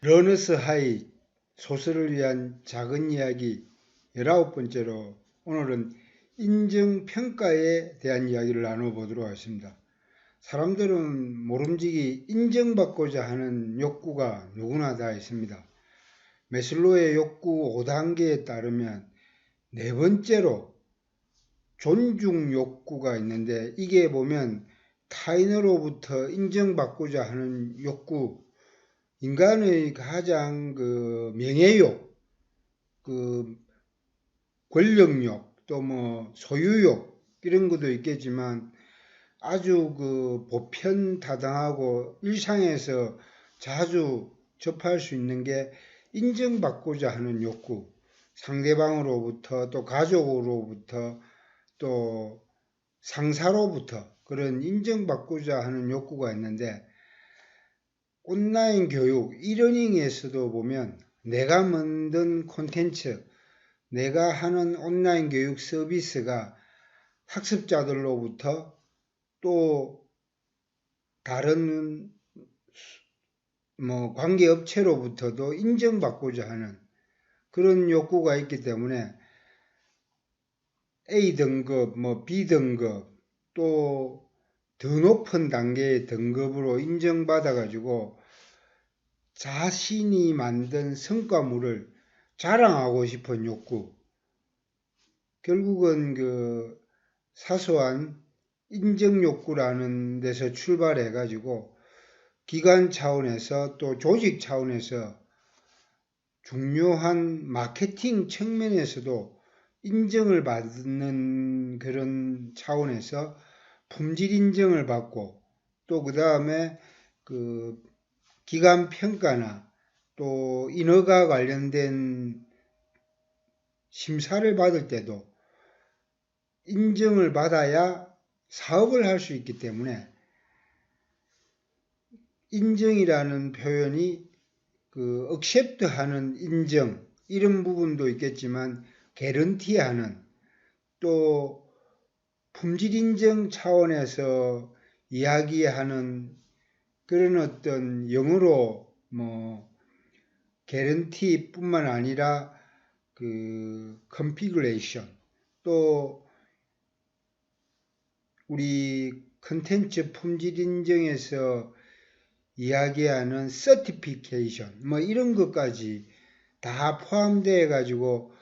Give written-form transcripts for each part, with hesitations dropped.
러너스 하이 소설을 위한 작은 이야기 19번째로 오늘은 인정평가에 대한 이야기를 나눠보도록 하겠습니다. 사람들은 모름지기 인정받고자 하는 욕구가 누구나 다 있습니다. 매슬로의 욕구 5단계에 따르면 네 번째로 존중 욕구가 있는데, 이게 보면 타인으로부터 인정받고자 하는 욕구, 인간의 가장 명예욕, 권력욕, 또 소유욕 이런 것도 있겠지만, 아주 보편다당하고 일상에서 자주 접할 수 있는 게 인정받고자 하는 욕구, 상대방으로부터 또 가족으로부터 또 상사로부터 그런 인정받고자 하는 욕구가 있는데, 온라인 교육, 이러닝에서도 보면 내가 만든 콘텐츠, 내가 하는 온라인 교육 서비스가 학습자들로부터 또 다른 관계업체로부터도 인정받고자 하는 그런 욕구가 있기 때문에 A등급, B등급, 또 더 높은 단계의 등급으로 인정받아가지고 자신이 만든 성과물을 자랑하고 싶은 욕구, 결국은 사소한 인정 욕구라는 데서 출발해가지고 기관 차원에서 또 조직 차원에서 중요한 마케팅 측면에서도 인정을 받는 그런 차원에서 품질 인정을 받고, 또 그 다음에 기관 평가나 또 인허가 관련된 심사를 받을 때도 인정을 받아야 사업을 할 수 있기 때문에, 인정이라는 표현이 accept 하는 인정, 이런 부분도 있겠지만 개런티하는, 또 품질 인정 차원에서 이야기하는 그런 어떤 영어로 개런티뿐만 아니라 configuration, 또 우리 컨텐츠 품질 인정에서 이야기하는 certification, 이런 것까지 다 포함되어 가지고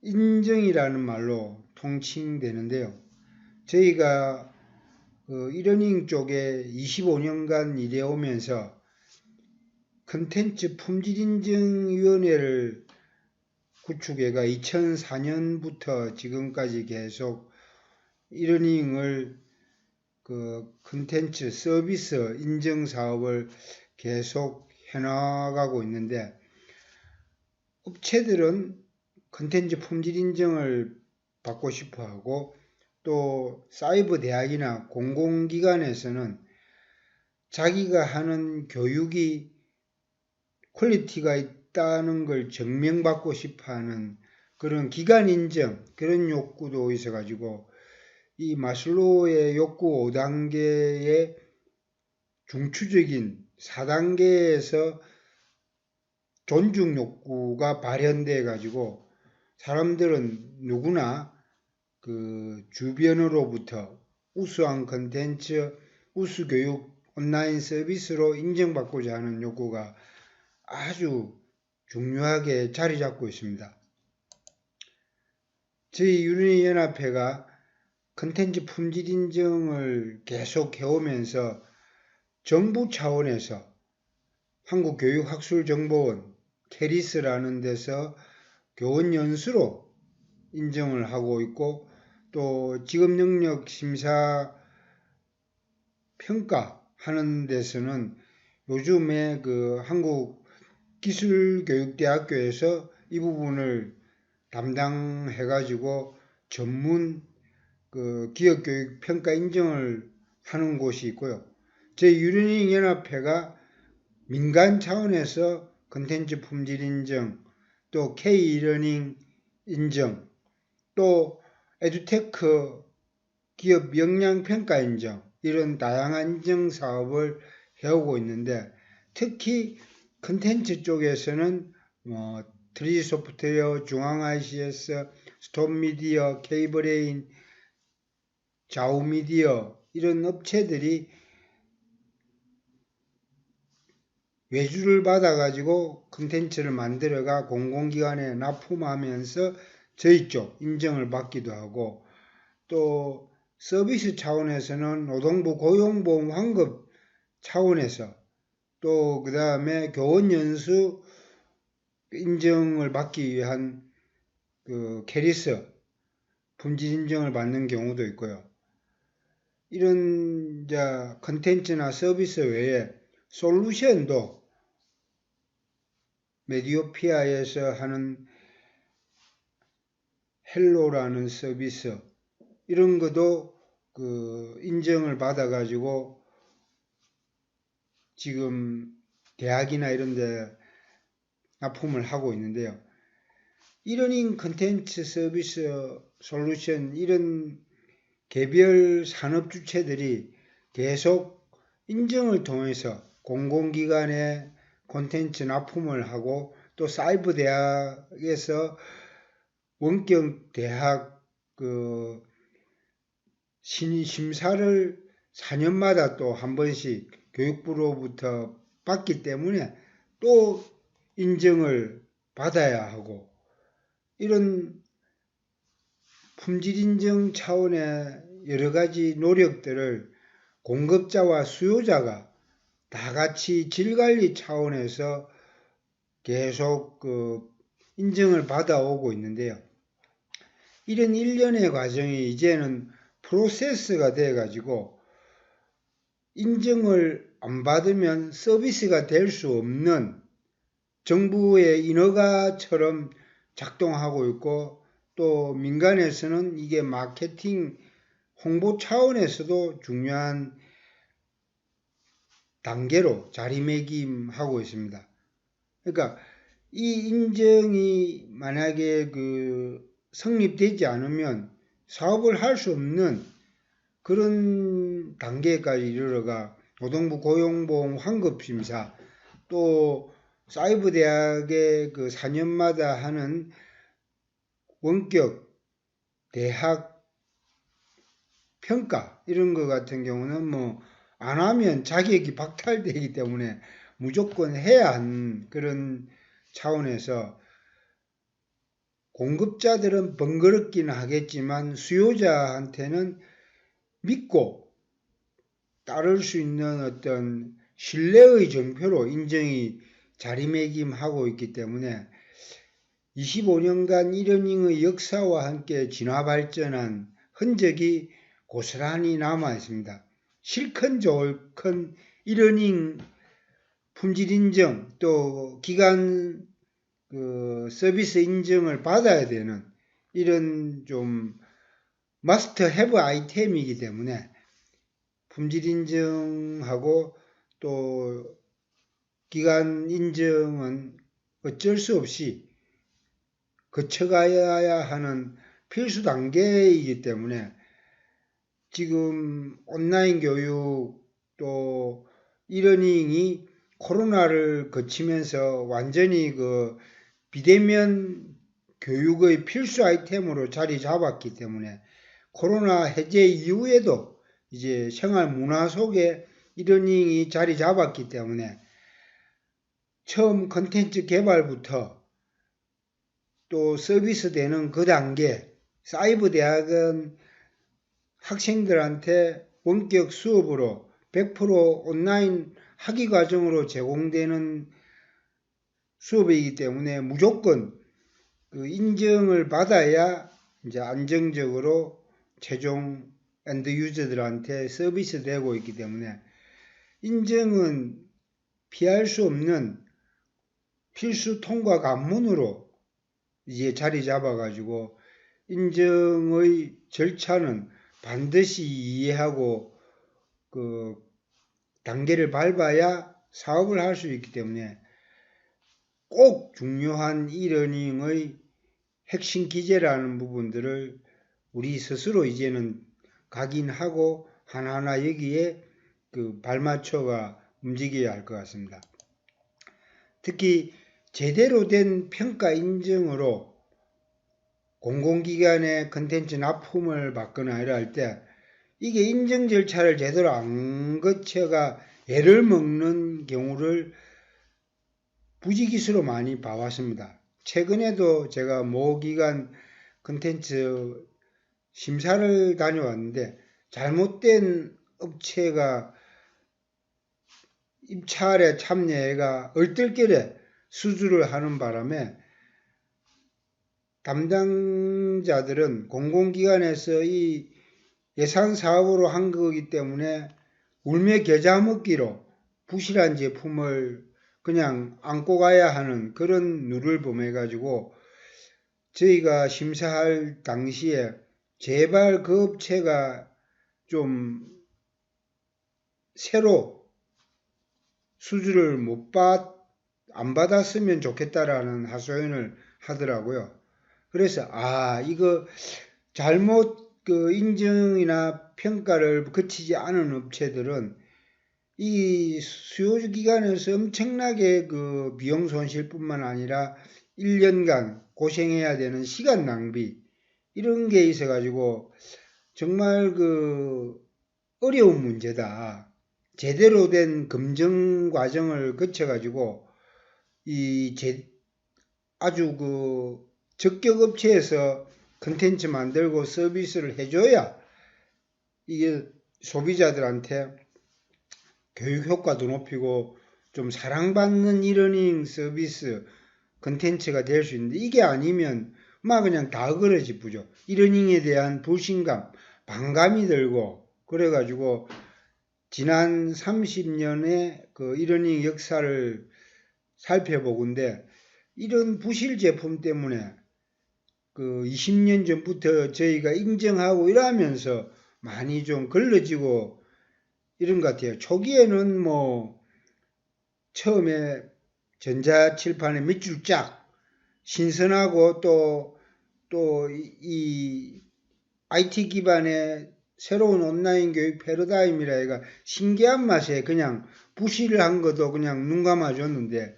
인정이라는 말로 통칭되는데요. 저희가 이러닝 쪽에 25년간 일해오면서 컨텐츠 품질인정위원회를 구축해가 2004년부터 지금까지 계속 이러닝을 컨텐츠 서비스 인정 사업을 계속 해나가고 있는데, 업체들은 컨텐츠 품질 인정을 받고 싶어 하고, 또 사이버 대학이나 공공기관에서는 자기가 하는 교육이 퀄리티가 있다는 걸 증명받고 싶어 하는 그런 기관 인정, 그런 욕구도 있어가지고 이 마슬로우의 욕구 5단계의 중추적인 4단계에서 존중 욕구가 발현돼 가지고 사람들은 누구나 주변으로부터 우수한 컨텐츠, 우수 교육 온라인 서비스로 인정받고자 하는 욕구가 아주 중요하게 자리 잡고 있습니다. 저희 유니연합회가 컨텐츠 품질 인정을 계속 해오면서 정부 차원에서 한국교육학술정보원 캐리스라는 데서 교원 연수로 인정을 하고 있고, 또 직업능력 심사 평가하는 데서는 요즘에 한국기술교육대학교에서 이 부분을 담당해가지고 전문 기업교육 평가 인정을 하는 곳이 있고요. 저희 유니닝 연합회가 민간 차원에서 컨텐츠 품질 인정, 또 K-러닝 인정, 또 에듀테크 기업 역량 평가 인정, 이런 다양한 인정 사업을 해오고 있는데, 특히 컨텐츠 쪽에서는 뭐 3D 소프트웨어, 중앙 ICS, 스톱미디어, 케이블레인, 좌우미디어 이런 업체들이 외주를 받아가지고 컨텐츠를 만들어가 공공기관에 납품하면서 저희 쪽 인정을 받기도 하고, 또 서비스 차원에서는 노동부 고용보험 환급 차원에서, 또 그 다음에 교원연수 인정을 받기 위한 그 캐리서 품질 인정을 받는 경우도 있고요. 이런 컨텐츠나 서비스 외에 솔루션도 메디오피아에서 하는 헬로라는 서비스, 이런 것도 그 인정을 받아가지고 지금 대학이나 이런 데 납품을 하고 있는데요. 이러닝 컨텐츠 서비스 솔루션, 이런 개별 산업 주체들이 계속 인정을 통해서 공공기관에 콘텐츠 납품을 하고, 또 사이버 대학에서 원격 대학 그 심사를 4년마다 또 한 번씩 교육부로부터 받기 때문에 또 인정을 받아야 하고, 이런 품질 인정 차원의 여러 가지 노력들을 공급자와 수요자가 다 같이 질 관리 차원에서 계속 그 인정을 받아오고 있는데요. 이런 일련의 과정이 이제는 프로세스가 돼가지고 인정을 안 받으면 서비스가 될 수 없는 정부의 인허가처럼 작동하고 있고, 또 민간에서는 이게 마케팅 홍보 차원에서도 중요한 단계로 자리매김하고 있습니다. 그러니까 이 인정이 만약에 그 성립되지 않으면 사업을 할 수 없는 그런 단계까지 이르러가 노동부 고용보험 환급심사, 또 사이버 대학의 그 4년마다 하는 원격 대학 평가, 이런 것 같은 경우는 뭐 안 하면 자격이 박탈되기 때문에 무조건 해야 하는 그런 차원에서 공급자들은 번거롭기는 하겠지만 수요자한테는 믿고 따를 수 있는 어떤 신뢰의 정표로 인정이 자리매김하고 있기 때문에 25년간 이러닝의 역사와 함께 진화 발전한 흔적이 고스란히 남아 있습니다. 실컷 좋을컨 이러닝 품질 인정, 또 기간 그 서비스 인정을 받아야 되는 이런 좀 마스터 해브 아이템이기 때문에 품질 인정하고 또 기간 인정은 어쩔 수 없이 거쳐가야 하는 필수 단계이기 때문에 지금 온라인 교육, 또 이러닝이 코로나를 거치면서 완전히 그 비대면 교육의 필수 아이템으로 자리 잡았기 때문에 코로나 해제 이후에도 이제 생활 문화 속에 이러닝이 자리 잡았기 때문에 처음 컨텐츠 개발부터 또 서비스 되는 그 단계, 사이버 대학은 학생들한테 원격 수업으로 100% 온라인 학위 과정으로 제공되는 수업이기 때문에 무조건 그 인정을 받아야 이제 안정적으로 최종 엔드 유저들한테 서비스 되고 있기 때문에 인정은 피할 수 없는 필수 통과 관문으로 이제 자리 잡아가지고 인정의 절차는 반드시 이해하고 그 단계를 밟아야 사업을 할 수 있기 때문에 꼭 중요한 이러닝의 핵심 기제라는 부분들을 우리 스스로 이제는 각인하고 하나하나 여기에 그 발맞춰가 움직여야 할 것 같습니다. 특히 제대로 된 평가 인증으로 공공기관의 컨텐츠 납품을 받거나 이럴 때 이게 인증 절차를 제대로 안 거쳐가 애를 먹는 경우를 부지기수로 많이 봐왔습니다. 최근에도 제가 모 기관 컨텐츠 심사를 다녀왔는데 잘못된 업체가 입찰에 참여해가 얼떨결에 수주를 하는 바람에 담당자들은 공공기관에서 이 예산 사업으로 한 거기 때문에 울며 겨자 먹기로 부실한 제품을 그냥 안고 가야 하는 그런 룰을 범해가지고 저희가 심사할 당시에 제발 그 업체가 좀 새로 수주를 안 받았으면 좋겠다라는 하소연을 하더라고요. 그래서 이거 잘못 그 인증이나 평가를 거치지 않은 업체들은 이 수요기관에서 엄청나게 그 비용 손실뿐만 아니라 1년간 고생해야 되는 시간 낭비 이런 게 있어가지고 정말 그 어려운 문제다. 제대로 된 검증 과정을 거쳐가지고 아주 그 적격 업체에서 컨텐츠 만들고 서비스를 해줘야 이게 소비자들한테 교육 효과도 높이고 좀 사랑받는 이러닝 서비스 컨텐츠가 될 수 있는데 이게 아니면 막 그냥 다 어그러지쁘죠. 이러닝에 대한 불신감, 반감이 들고 그래가지고 지난 30년의 그 이러닝 역사를 살펴보건데 이런 부실 제품 때문에 그 20년 전부터 저희가 인정하고 이러면서 많이 좀 걸러지고 이런 것 같아요. 초기에는 뭐 처음에 전자칠판에 몇 줄 쫙 신선하고 또 이 IT 기반의 새로운 온라인 교육 패러다임이라 해가 신기한 맛에 그냥 부실한 것도 그냥 눈 감아줬는데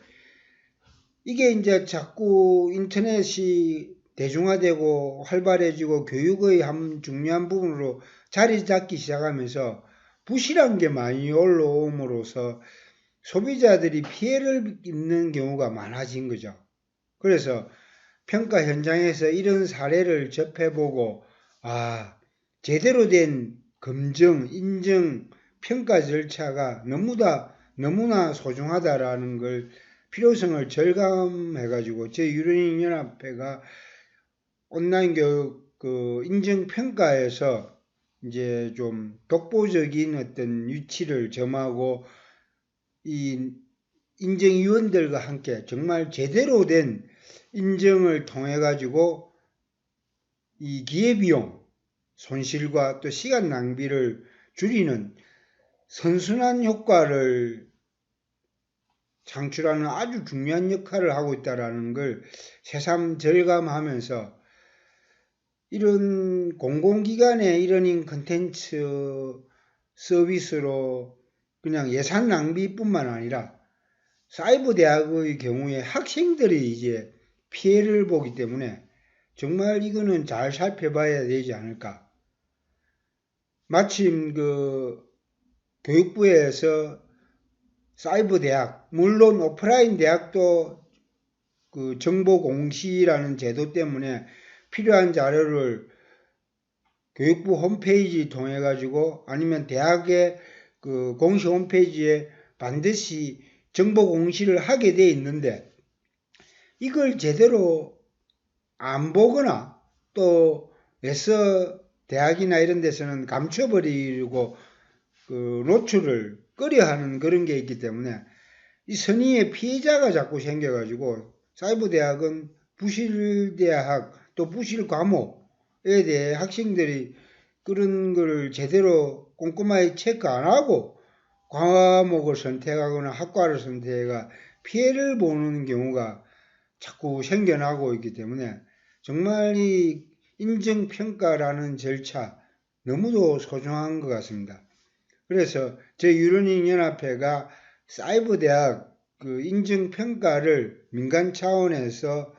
이게 이제 자꾸 인터넷이 대중화되고 활발해지고 교육의 한 중요한 부분으로 자리 잡기 시작하면서 부실한 게 많이 올라옴으로써 소비자들이 피해를 입는 경우가 많아진 거죠. 그래서 평가 현장에서 이런 사례를 접해보고 제대로 된 검증, 인증, 평가 절차가 너무나 소중하다라는 걸 필요성을 절감해가지고 저희 유르닝 연합회가 온라인 교육 그 인증 평가에서 이제 좀 독보적인 어떤 위치를 점하고 이 인증위원들과 함께 정말 제대로 된 인증을 통해 가지고 이 기회비용 손실과 또 시간 낭비를 줄이는 선순환 효과를 창출하는 아주 중요한 역할을 하고 있다는 걸 새삼 절감하면서 이런 공공기관의 이러닝 컨텐츠 서비스로 그냥 예산 낭비뿐만 아니라 사이버 대학의 경우에 학생들이 이제 피해를 보기 때문에 정말 이거는 잘 살펴봐야 되지 않을까. 마침 그 교육부에서 사이버 대학, 물론 오프라인 대학도 그 정보 공시라는 제도 때문에 필요한 자료를 교육부 홈페이지 통해 가지고 아니면 대학의 그 공시 홈페이지에 반드시 정보 공시를 하게 돼 있는데 이걸 제대로 안 보거나 또 애써 대학이나 이런 데서는 감춰버리고 그 노출을 꺼려하는 그런 게 있기 때문에 이 선의의 피해자가 자꾸 생겨가지고 사이버 대학은 부실 대학 또 부실 과목에 대해 학생들이 그런 거를 제대로 꼼꼼하게 체크 안 하고 과목을 선택하거나 학과를 선택해가 피해를 보는 경우가 자꾸 생겨나고 있기 때문에 정말 이 인증평가라는 절차 너무도 소중한 것 같습니다. 그래서 저희 유르닝 연합회가 사이버 대학 그 인증평가를 민간 차원에서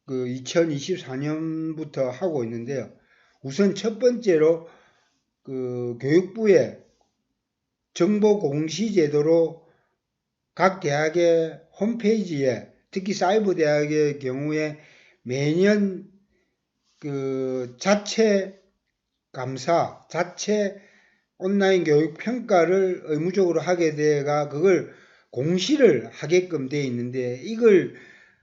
그 2024년부터 하고 있는데요. 우선 첫 번째로 그 교육부의 정보 공시 제도로 각 대학의 홈페이지에 특히 사이버 대학의 경우에 매년 그 자체 감사, 자체 온라인 교육 평가를 의무적으로 하게 돼가 그걸 공시를 하게끔 돼 있는데 이걸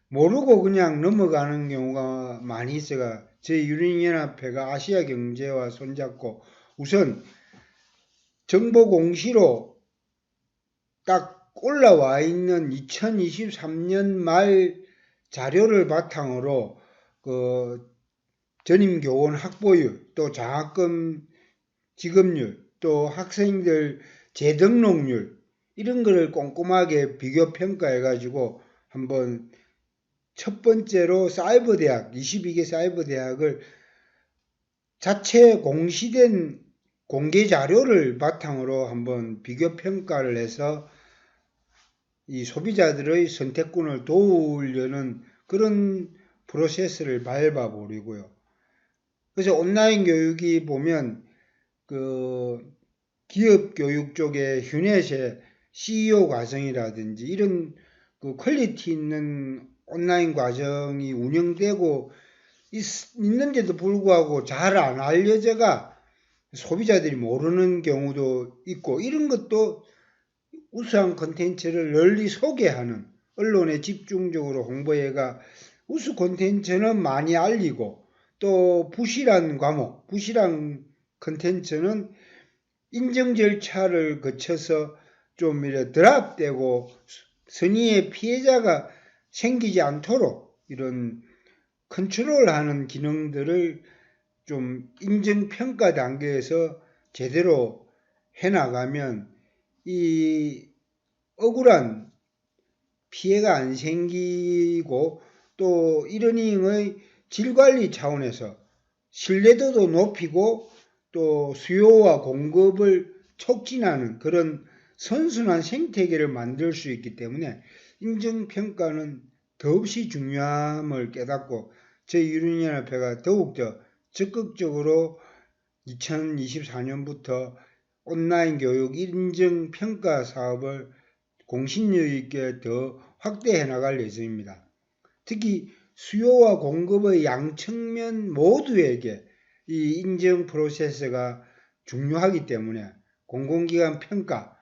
모르고 그냥 넘어가는 경우가 많이 있어가 저희 유린연합회가 아시아 경제와 손잡고 우선 정보 공시로 딱 올라와 있는 2023년 말 자료를 바탕으로 그 전임 교원 확보율, 또 장학금 지급률, 또 학생들 재등록률 이런 거를 꼼꼼하게 비교 평가해 가지고 한번 첫 번째로 사이버 대학, 22개 사이버 대학을 자체 공시된 공개 자료를 바탕으로 한번 비교 평가를 해서 이 소비자들의 선택권을 도우려는 그런 프로세스를 밟아 보려고요. 그래서 온라인 교육이 보면 그 기업 교육 쪽에 휴넷의 CEO 과정이라든지 이런 그 퀄리티 있는 온라인 과정이 운영되고 있는데도 불구하고 잘 안 알려져가 소비자들이 모르는 경우도 있고 이런 것도 우수한 콘텐츠를 널리 소개하는 언론에 집중적으로 홍보해가 우수 콘텐츠는 많이 알리고 또 부실한 과목, 부실한 콘텐츠는 인증 절차를 거쳐서 좀 이렇게 드랍되고 선의의 피해자가 생기지 않도록 이런 컨트롤하는 기능들을 좀 인증평가 단계에서 제대로 해나가면 이 억울한 피해가 안 생기고 또 이러닝의 질관리 차원에서 신뢰도도 높이고 또 수요와 공급을 촉진하는 그런 선순환 생태계를 만들 수 있기 때문에 인증평가는 더없이 중요함을 깨닫고 저희 유린연합회가 더욱더 적극적으로 2024년부터 온라인 교육 인증평가 사업을 공신력 있게 더 확대해 나갈 예정입니다. 특히 수요와 공급의 양측면 모두에게 이 인증 프로세스가 중요하기 때문에 공공기관 평가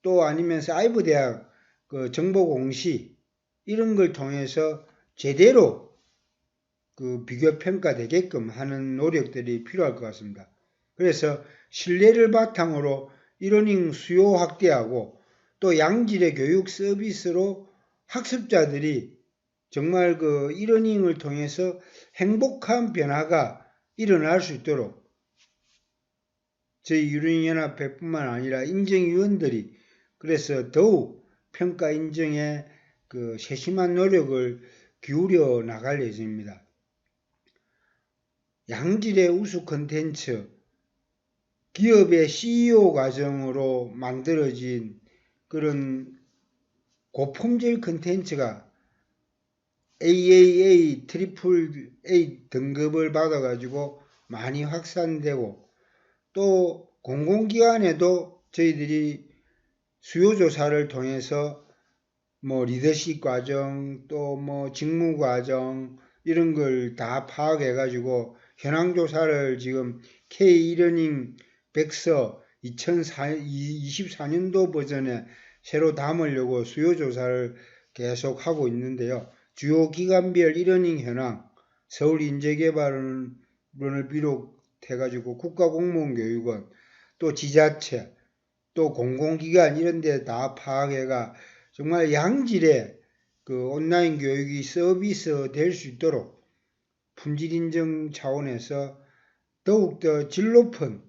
또 아니면 사이버 대학 그 정보 공시 이런 걸 통해서 제대로 그 비교 평가되게끔 하는 노력들이 필요할 것 같습니다. 그래서 신뢰를 바탕으로 이러닝 수요 확대하고 또 양질의 교육 서비스로 학습자들이 정말 그 이러닝을 통해서 행복한 변화가 일어날 수 있도록 저희 유린연합회뿐만 아니라 인증위원들이 그래서 더욱 평가 인증에 그 세심한 노력을 기울여 나갈 예정입니다. 양질의 우수 콘텐츠, 기업의 CEO 과정으로 만들어진 그런 고품질 콘텐츠가 AAA, 트리플 A 등급을 받아가지고 많이 확산되고 또 공공기관에도 저희들이 수요조사를 통해서 뭐 리더십 과정 또 뭐 직무 과정 이런 걸 다 파악해가지고 현황조사를 지금 K-이러닝 백서 2024년도 버전에 새로 담으려고 수요조사를 계속 하고 있는데요. 주요 기관별 이러닝 현황, 서울인재개발원을 비롯해가지고 국가공무원교육원, 또 지자체, 또 공공기관 이런 데 다 파악해가 정말 양질의 그 온라인 교육이 서비스 될 수 있도록 품질 인증 차원에서 더욱더 질 높은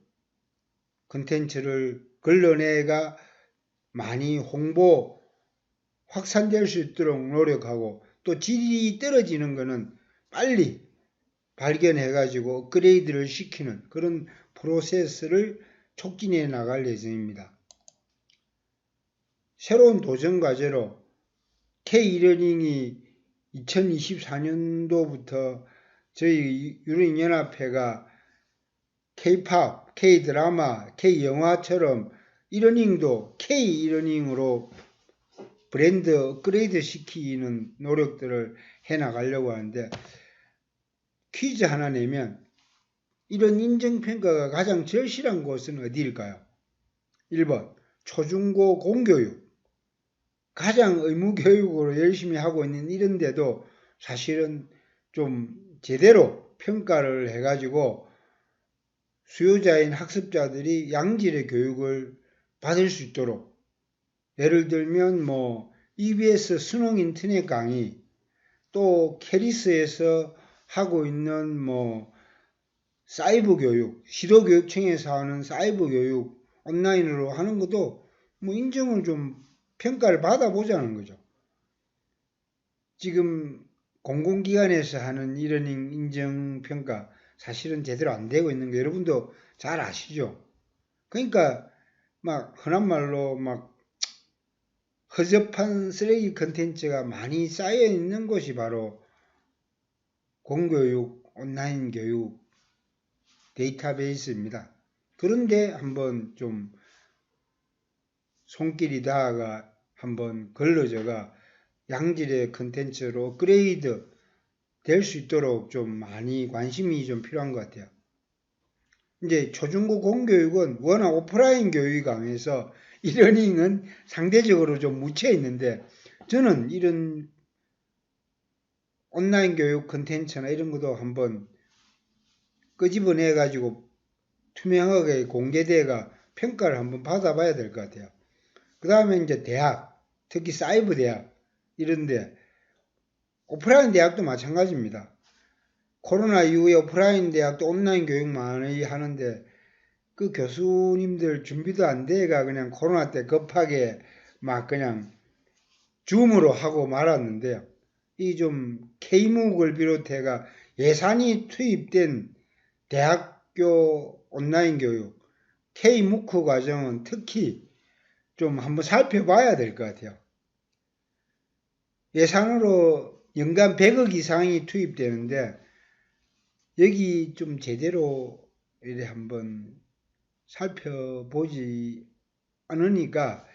콘텐츠를 걸러내가 많이 홍보 확산될 수 있도록 노력하고 또 질이 떨어지는 것은 빨리 발견해가지고 업그레이드를 시키는 그런 프로세스를 촉진해 나갈 예정입니다. 새로운 도전 과제로 K-러닝이 2024년도부터 저희 유럽연합회가 K-팝, K-드라마, K-영화처럼 이러닝도 K-이러닝으로 브랜드 업그레이드 시키는 노력들을 해나가려고 하는데, 퀴즈 하나 내면 이런 인정평가가 가장 절실한 곳은 어디일까요? 1번 초중고 공교육. 가장 의무교육으로 열심히 하고 있는 이런데도 사실은 좀 제대로 평가를 해가지고 수요자인 학습자들이 양질의 교육을 받을 수 있도록, 예를 들면 EBS 수능 인터넷 강의, 또 캐리스에서 하고 있는 사이버 교육, 시도교육청에서 하는 사이버 교육 온라인으로 하는 것도 인정을 좀 평가를 받아보자는 거죠. 지금 공공기관에서 하는 이러닝 인정평가 사실은 제대로 안 되고 있는 거 여러분도 잘 아시죠? 그러니까 흔한 말로 허접한 쓰레기 컨텐츠가 많이 쌓여 있는 곳이 바로 공교육, 온라인 교육 데이터베이스입니다. 그런데 한번 좀 손길이 닿아가 한번 걸러져가 양질의 컨텐츠로 업그레이드 될 수 있도록 좀 많이 관심이 좀 필요한 것 같아요. 이제 초중고 공교육은 워낙 오프라인 교육이 강해서 이러닝은 상대적으로 좀 묻혀 있는데, 저는 이런 온라인 교육 컨텐츠나 이런 것도 한번 끄집어내 가지고 투명하게 공개돼가 평가를 한번 받아봐야 될 것 같아요. 그 다음에 이제 대학, 특히 사이버 대학 이런데, 오프라인 대학도 마찬가지입니다. 코로나 이후에 오프라인 대학도 온라인 교육 많이 하는데 그 교수님들 준비도 안 돼가 그냥 코로나 때 급하게 그냥 줌으로 하고 말았는데요. 이 좀 K묵을 비롯해가 예산이 투입된 대학교 온라인 교육, K무크 과정은 특히 좀 한번 살펴봐야 될 것 같아요. 예산으로 연간 100억 이상이 투입되는데 여기 좀 제대로 이래 한번 살펴보지 않으니까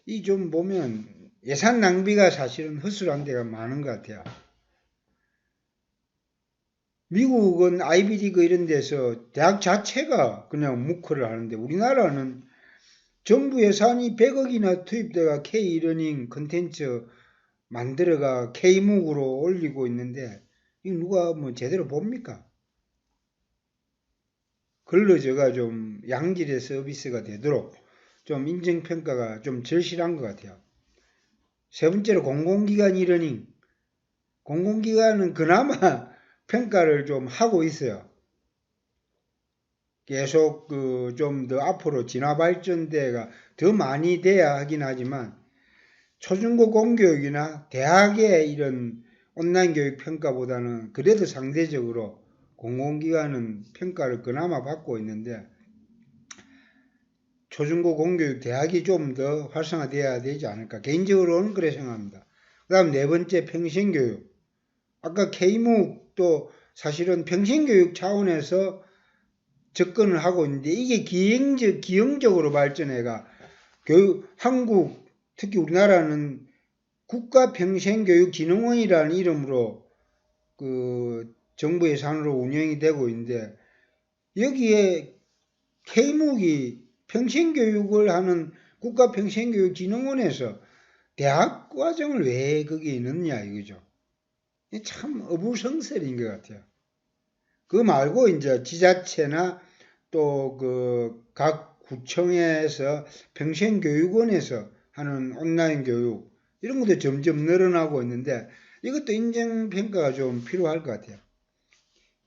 이 좀 보면 예산 낭비가 사실은 허술한 데가 많은 것 같아요. 미국은 아이비리그 이런 데서 대학 자체가 그냥 무크를 하는데, 우리나라는 정부 예산이 100억이나 투입돼가 K-러닝 컨텐츠 만들어가 K묵으로 올리고 있는데 이 누가 제대로 봅니까? 걸러져가 좀 양질의 서비스가 되도록 좀 인정평가가 좀 절실한 것 같아요. 세 번째로 공공기관 이러닝. 공공기관은 그나마 평가를 좀 하고 있어요. 계속 좀 더 앞으로 진화 발전대가 더 많이 돼야 하긴 하지만, 초중고 공교육이나 대학의 이런 온라인 교육 평가보다는 그래도 상대적으로 공공기관은 평가를 그나마 받고 있는데, 초중고 공교육 대학이 좀 더 활성화되어야 되지 않을까, 개인적으로는 그렇게 생각합니다. 그 다음 네 번째 평생교육. 아까 K묵도 사실은 평생교육 차원에서 접근을 하고 있는데 이게 기형적으로 발전해가 한국, 특히 우리나라는 국가평생교육진흥원이라는 이름으로 정부 예산으로 운영이 되고 있는데, 여기에 K묵이 평생교육을 하는 국가평생교육진흥원에서 대학 과정을 왜 거기에 넣냐 이거죠. 참 어불성설인 것 같아요. 그거 말고 이제 지자체나 또 각 구청에서 평생교육원에서 하는 온라인 교육 이런 것도 점점 늘어나고 있는데 이것도 인정평가가 좀 필요할 것 같아요.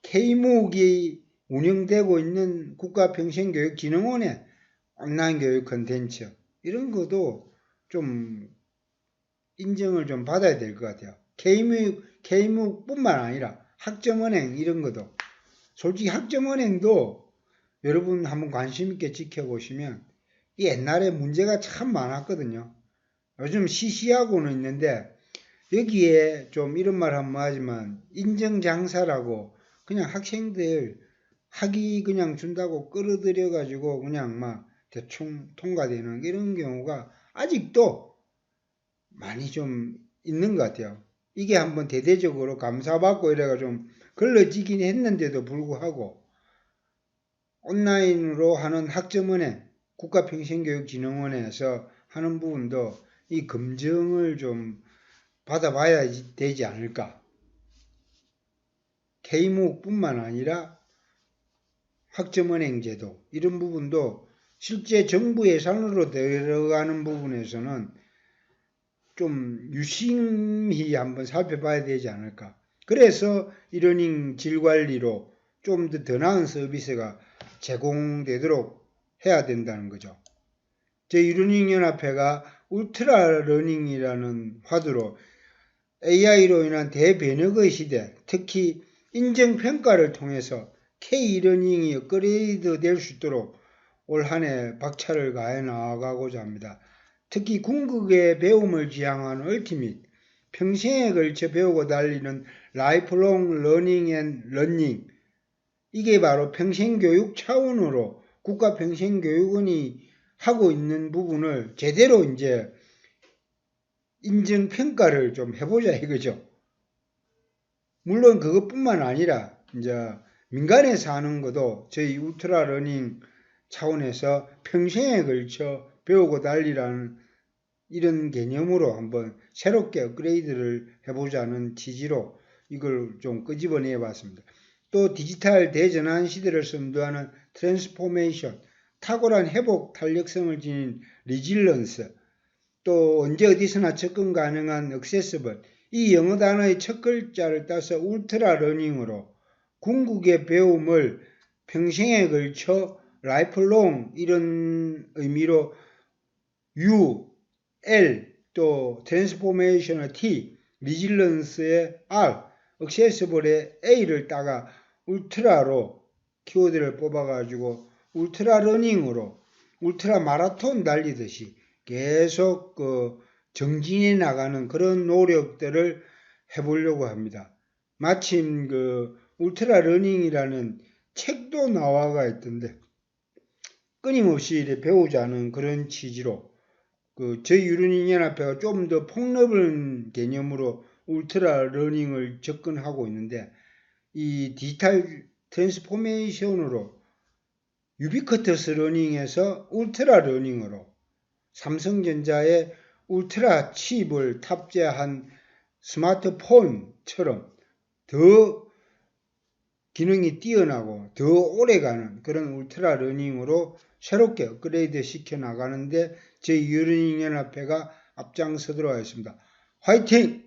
K묵이 운영되고 있는 국가평생교육진흥원의 온라인 교육 콘텐츠 이런 것도 좀 인정을 좀 받아야 될 것 같아요. K묵뿐만 아니라 학점은행 이런 것도, 솔직히 학점은행도 여러분 한번 관심 있게 지켜보시면 옛날에 문제가 참 많았거든요. 요즘 시시하고는 있는데 여기에 좀 이런 말 하면 하지만 인정장사라고 그냥 학생들 학위 그냥 준다고 끌어들여 가지고 그냥 막 대충 통과되는 이런 경우가 아직도 많이 좀 있는 것 같아요. 이게 한번 대대적으로 감사받고 이래가 좀 걸러지긴 했는데도 불구하고 온라인으로 하는 학점은행, 국가평생교육진흥원에서 하는 부분도 이 검증을 좀 받아봐야 되지 않을까. K무뿐만 아니라 학점은행 제도 이런 부분도 실제 정부 예산으로 들어가는 부분에서는 좀 유심히 한번 살펴봐야 되지 않을까. 그래서 이러닝 질관리로 좀 더 나은 서비스가 제공되도록 해야 된다는 거죠. 제1러닝연합회가 울트라러닝이라는 화두로 AI로 인한 대변혁의 시대, 특히 인정평가를 통해서 K-러닝이 업그레이드 될 수 있도록 올 한 해 박차를 가해 나가고자 합니다. 특히 궁극의 배움을 지향하는 얼티밋, 평생에 걸쳐 배우고 달리는 라이프롱 러닝 앤 런닝, 이게 바로 평생교육 차원으로 국가평생교육원이 하고 있는 부분을 제대로 이제 인정평가를 좀 해보자 이거죠. 물론 그것뿐만 아니라 이제 민간에서 하는 것도 저희 울트라 러닝 차원에서 평생에 걸쳐 배우고 달리라는 이런 개념으로 한번 새롭게 업그레이드를 해보자는 취지로 이걸 좀 끄집어내 봤습니다. 또 디지털 대전환 시대를 선도하는 트랜스포메이션, 탁월한 회복 탄력성을 지닌 리질런스, 또 언제 어디서나 접근 가능한 액세서블, 이 영어 단어의 첫 글자를 따서 울트라 러닝으로 궁극의 배움을 평생에 걸쳐 라이프롱 이런 의미로 U, L, 또 트랜스포메이션의 T, 리질런스의 R, 액세서블의 A를 따가 울트라로 키워드를 뽑아가지고 울트라 러닝으로 울트라 마라톤 달리듯이 계속 정진해 나가는 그런 노력들을 해보려고 합니다. 마침 울트라 러닝이라는 책도 나와가 있던데 끊임없이 배우자는 그런 취지로 저희 유러닝연합회가 좀 더 폭넓은 개념으로 울트라 러닝을 접근하고 있는데 이 디지털 트랜스포메이션으로 유비쿼터스 러닝에서 울트라 러닝으로 삼성전자의 울트라 칩을 탑재한 스마트폰처럼 더 기능이 뛰어나고 더 오래가는 그런 울트라 러닝으로 새롭게 업그레이드 시켜 나가는데 제 유러닝연합회가 앞장서도록 하겠습니다. 화이팅!